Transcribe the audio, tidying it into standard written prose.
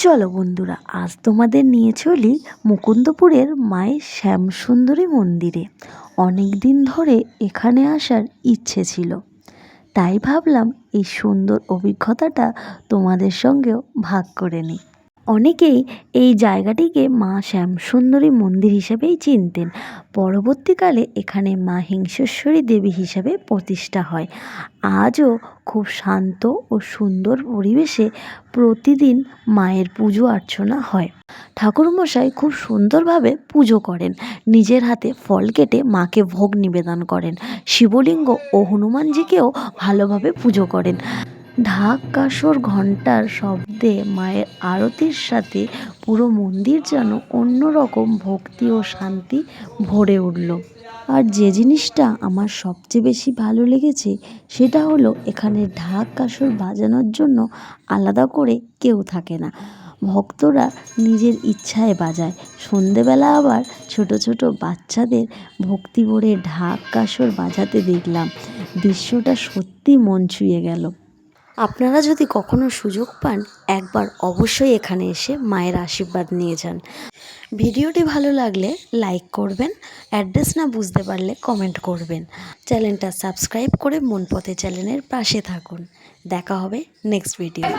চলো বন্ধুরা, আজ তোমাদের নিয়ে চলি মুকুন্দপুরের মায়ের শ্যামসুন্দরী মন্দিরে। অনেক দিন ধরে এখানে আসার ইচ্ছে ছিল, তাই ভাবলাম এই সুন্দর অভিজ্ঞতাটা তোমাদের সঙ্গেও ভাগ করে নিই। অনেকেই এই জায়গাটিকে মা শ্যামসুন্দরী মন্দির হিসেবেই চিনতেন। পরবর্তীকালে এখানে মা হিংসেশ্বরী দেবী হিসাবে প্রতিষ্ঠা হয়। আজও খুব শান্ত ও সুন্দর পরিবেশে প্রতিদিন মায়ের পুজো অর্চনা হয়। ঠাকুরমশাই খুব সুন্দরভাবে পুজো করেন, নিজের হাতে ফল কেটে মাকে ভোগ নিবেদন করেন। শিবলিঙ্গ ও হনুমানজিকেও ভালোভাবে পুজো করেন। ঢাক কাসর ঘণ্টার শব্দে মায়ের আরতির সাথে পুরো মন্দির যেন অন্যরকম ভক্তি ও শান্তি ভরে উঠল। আর যে জিনিসটা আমার সবচেয়ে বেশি ভালো লেগেছে সেটা হলো এখানে ঢাক কাসর বাজানোর জন্য আলাদা করে কেউ থাকে না, ভক্তরা নিজের ইচ্ছায় বাজায়। সন্ধেবেলা আবার ছোট ছোট বাচ্চাদের ভক্তি ভরে ঢাক কাসর বাজাতে দেখলাম, দৃশ্যটা সত্যি মন ছুঁয়ে গেল। আপনারা যদি কখনো সুযোগ পান, একবার অবশ্যই এখানে এসে মায়ের আশীর্বাদ নিয়ে যান। ভিডিওটি ভালো লাগলে লাইক করবেন, অ্যাড্রেস না বুঝতে পারলে কমেন্ট করবেন। চ্যানেলটা সাবস্ক্রাইব করে মন পথে চ্যানেলের পাশে থাকুন। দেখা হবে নেক্সট ভিডিওতে।